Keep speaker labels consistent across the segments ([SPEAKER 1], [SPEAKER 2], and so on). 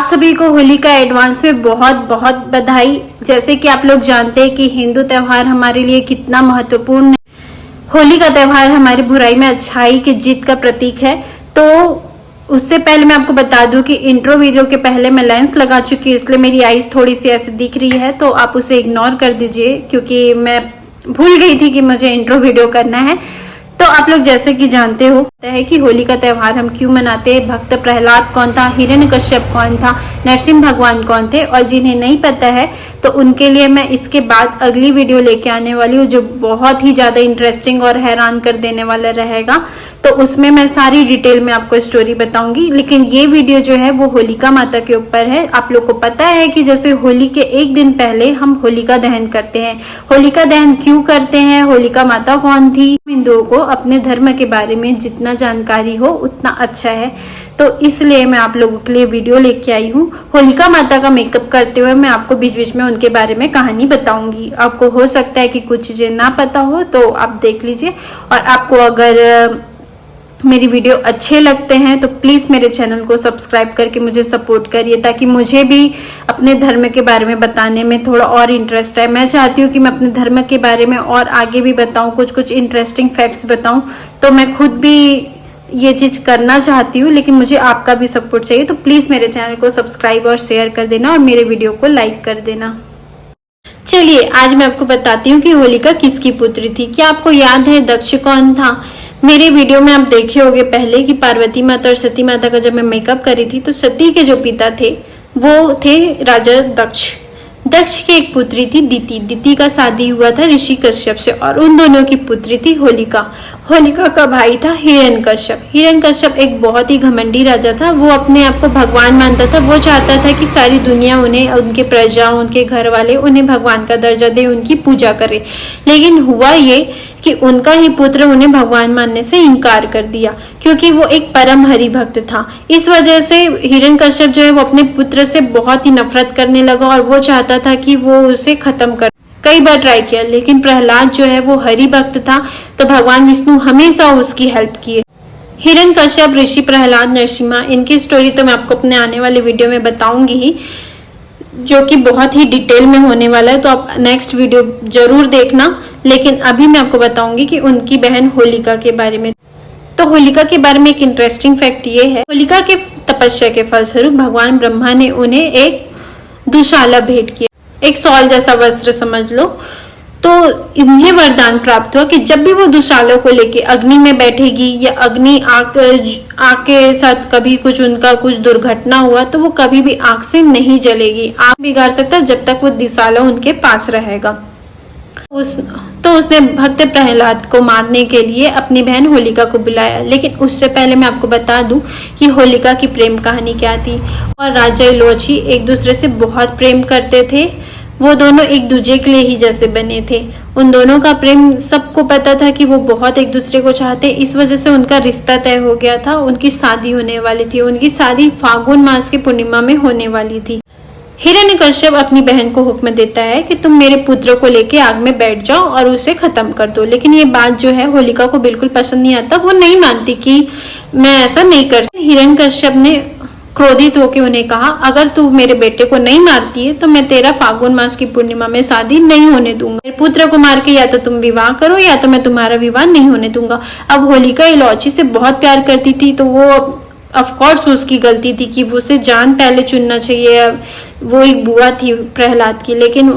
[SPEAKER 1] सभी को होली का एडवांस में बहुत बहुत बधाई। जैसे कि आप लोग जानते हैं कि हिंदू त्योहार हमारे लिए कितना महत्वपूर्ण है। होली का त्योहार हमारी बुराई में अच्छाई की जीत का प्रतीक है। तो उससे पहले मैं आपको बता दूं कि इंट्रो वीडियो के पहले मैं लेंस लगा चुकी हूँ, इसलिए मेरी आईज थोड़ी सी ऐसे दिख रही है, तो आप उसे इग्नोर कर दीजिए क्योंकि मैं भूल गई थी कि मुझे इंट्रो वीडियो करना है। तो आप लोग जैसे कि जानते हो है कि होली का त्योहार हम क्यों मनाते हैं, भक्त प्रहलाद कौन था, हिरण्यकश्यप कौन था, नरसिंह भगवान कौन थे, और जिन्हें नहीं पता है तो उनके लिए मैं इसके बाद अगली वीडियो लेके आने वाली हूँ जो बहुत ही ज्यादा इंटरेस्टिंग और हैरान कर देने वाला रहेगा। तो उसमें मैं सारी डिटेल में आपको स्टोरी बताऊंगी, लेकिन ये वीडियो जो है वो होलिका माता के ऊपर है। आप लोग को पता है कि जैसे होली के एक दिन पहले हम होलिका दहन करते हैं। होलिका दहन क्यों करते हैं, होलिका माता कौन थी, हिंदुओं को अपने धर्म के बारे में जितना जानकारी हो उतना अच्छा है, तो इसलिए मैं आप लोगों के लिए वीडियो लेके आई हूँ। होलिका माता का मेकअप करते हुए मैं आपको बीच बीच में उनके बारे में कहानी बताऊंगी। आपको हो सकता है कि कुछ चीजें ना पता हो तो आप देख लीजिए, और आपको अगर मेरी वीडियो अच्छे लगते हैं तो प्लीज मेरे चैनल को सब्सक्राइब करके मुझे सपोर्ट करिए, ताकि मुझे भी अपने धर्म के बारे में बताने में थोड़ा और इंटरेस्ट है। मैं चाहती हूँ कि मैं अपने धर्म के बारे में और आगे भी बताऊं, कुछ कुछ इंटरेस्टिंग फैक्ट्स बताऊं, तो मैं खुद भी ये चीज करना चाहती हूँ, लेकिन मुझे आपका भी सपोर्ट चाहिए। तो प्लीज मेरे चैनल को सब्सक्राइब और शेयर कर देना और मेरे वीडियो को लाइक कर देना। चलिए आज मैं आपको बताती हूँ कि होलिका किसकी पुत्री थी। क्या आपको याद है दक्ष कौन था? मेरे वीडियो में आप देखे होंगे पहले कि पार्वती माता और सती माता का जब मैं मेकअप करी थी तो सती के जो पिता थे वो थे राजा दक्ष। दक्ष की एक पुत्री थी दिति। दिति का शादी हुआ था ऋषि कश्यप से, और उन दोनों की पुत्री थी होलिका। होलिका का भाई था हिरण्यकश्यप। हिरण्यकश्यप एक बहुत ही घमंडी राजा था। वो अपने आप को भगवान मानता था। वो चाहता था कि सारी दुनिया उन्हें, उनके प्रजा, उनके घर वाले उन्हें भगवान का दर्जा दे, उनकी पूजा करे। लेकिन हुआ ये कि उनका ही पुत्र उन्हें भगवान मानने से इनकार कर दिया, क्योंकि वो एक परम हरि भक्त था। इस वजह से हिरण्यकश्यप जो है वो अपने पुत्र से बहुत ही नफरत करने लगा और वो चाहता था कि वो उसे खत्म कर। कई बार ट्राई किया, लेकिन प्रहलाद जो है वो हरि भक्त था, तो भगवान विष्णु हमेशा उसकी हेल्प किए। हिरण्यकश्यप, ऋषि प्रहलाद, नरसिम्हा, इनकी स्टोरी तो मैं आपको अपने आने वाले वीडियो में बताऊंगी ही, जो कि बहुत ही डिटेल में होने वाला है, तो आप नेक्स्ट वीडियो जरूर देखना। लेकिन अभी मैं आपको बताऊंगी कि उनकी बहन होलिका के बारे में। तो होलिका के बारे में एक इंटरेस्टिंग फैक्ट ये है, होलिका के तपस्या के फलस्वरूप भगवान ब्रह्मा ने उन्हें एक दुशाला भेंट किया, एक शॉल जैसा वस्त्र समझ लो। तो इन्हें वरदान प्राप्त हुआ कि जब भी वो दुशालों को लेके अग्नि में बैठेगी या अग्नि आग के साथ कभी कुछ उनका कुछ दुर्घटना हुआ तो वो कभी भी आग से नहीं जलेगी, आग बिगाड़ सकता जब तक वो दुशाला उनके पास रहेगा। उसने भक्त प्रहलाद को मारने के लिए अपनी बहन होलिका को बुलाया। लेकिन उससे पहले मैं आपको बता दूं कि होलिका की प्रेम कहानी क्या थी। और राजा लोची एक दूसरे से बहुत प्रेम करते थे। वो दोनों एक दूसरे के लिए ही जैसे बने थे। उन दोनों का प्रेम सबको पता था कि वो बहुत एक दूसरे को चाहते। इस वजह से उनका रिश्ता तय हो गया था। उनकी शादी होने वाली थी। उनकी शादी फागुन मास की पूर्णिमा में होने वाली थी। हिरण्यकश्यप अपनी बहन को हुक्म देता है कि तुम मेरे पुत्र को लेके आग में बैठ जाओ और उसे खत्म कर दो। लेकिन ये बात जो है होलिका को बिल्कुल पसंद नहीं आता। वो नहीं मानती कि मैं ऐसा नहीं कर सकती। हिरण्यकश्यप ने क्रोधित होकर उन्हें कहा, अगर तू मेरे बेटे को नहीं मारती है तो मैं तेरा फागुन मास की पूर्णिमा में शादी नहीं होने दूंगा। मेरे पुत्र को मार के या तो तुम विवाह करो या तो मैं तुम्हारा विवाह नहीं होने दूंगा। अब होलिका इलौची से बहुत प्यार करती थी, तो वो ऑफ कोर्स उसकी गलती थी कि उसे जान पहले चुनना चाहिए। वो एक बुआ थी प्रहलाद की। लेकिन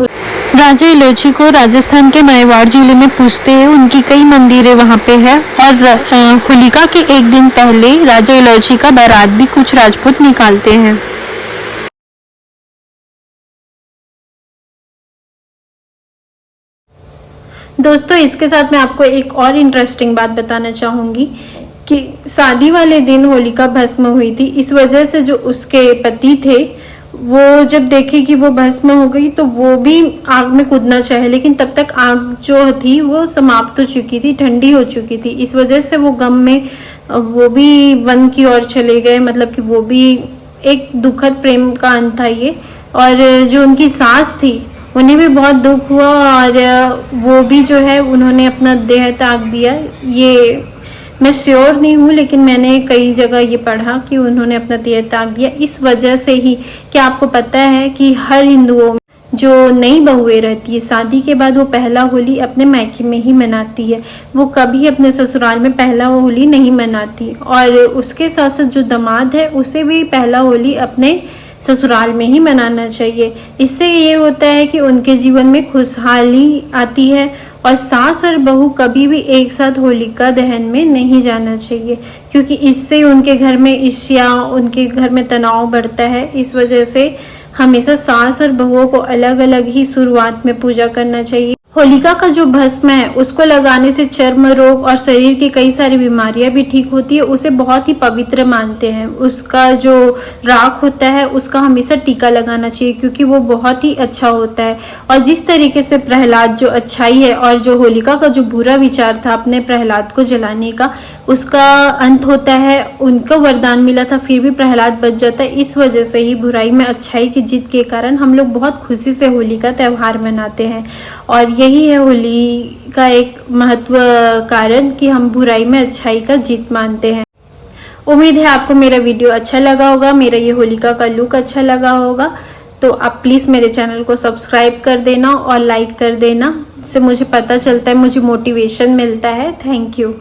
[SPEAKER 1] राजा इलोची को राजस्थान के मेवाड़ जिले में पूछते हैं, उनकी कई मंदिरें वहां पे है। और होलिका के एक दिन पहले राजा इलोची का बारात भी कुछ राजपूत निकालते हैं। दोस्तों इसके साथ मैं आपको एक और इंटरेस्टिंग बात बताना चाहूंगी कि शादी वाले दिन होलिका भस्म हुई थी। इस वजह से जो उसके पति थे वो जब देखे कि वो भस्म हो गई तो वो भी आग में कूदना चाहे, लेकिन तब तक आग जो थी वो समाप्त हो चुकी थी, ठंडी हो चुकी थी। इस वजह से वो गम में वो भी वन की ओर चले गए। मतलब कि वो भी एक दुखद प्रेम का अंत था ये। और जो उनकी सास थी उन्हें भी बहुत दुख हुआ और वो भी जो है उन्होंने अपना देह त्याग दिया। ये मैं श्योर नहीं हूँ, लेकिन मैंने कई जगह ये पढ़ा कि उन्होंने अपना तीर त्याग दिया इस वजह से ही कि आपको पता है कि हर हिंदुओं में जो नई बहुएं रहती है शादी के बाद वो पहला होली अपने मायके में ही मनाती है, वो कभी अपने ससुराल में पहला होली नहीं मनाती। और उसके साथ साथ जो दामाद है उसे भी पहला होली अपने ससुराल में ही मनाना चाहिए। इससे ये होता है कि उनके जीवन में खुशहाली आती है। और सास और बहू कभी भी एक साथ होलिका दहन में नहीं जाना चाहिए, क्योंकि इससे उनके घर में ईर्ष्या, उनके घर में तनाव बढ़ता है। इस वजह से हमेशा सास और बहुओं को अलग अलग ही शुरुआत में पूजा करना चाहिए। होलिका का जो भस्म है उसको लगाने से चर्म रोग और शरीर की कई सारी बीमारियां भी ठीक होती है। उसे बहुत ही पवित्र मानते हैं। उसका जो राख होता है उसका हमेशा टीका लगाना चाहिए, क्योंकि वो बहुत ही अच्छा होता है। और जिस तरीके से प्रहलाद जो अच्छाई है और जो होलिका का जो बुरा विचार था अपने प्रहलाद को जलाने का, उसका अंत होता है। उनको वरदान मिला था फिर भी प्रहलाद बच जाता है। इस वजह से ही बुराई में अच्छाई की जीत के कारण हम लोग बहुत खुशी से होली का त्यौहार मनाते हैं। और यही है होली का एक महत्व कारण कि हम बुराई में अच्छाई का जीत मानते हैं। उम्मीद है आपको मेरा वीडियो अच्छा लगा होगा, मेरा ये होलिका का लुक अच्छा लगा होगा। तो आप प्लीज़ मेरे चैनल को सब्सक्राइब कर देना और लाइक कर देना। इससे मुझे पता चलता है, मुझे मोटिवेशन मिलता है। Thank you.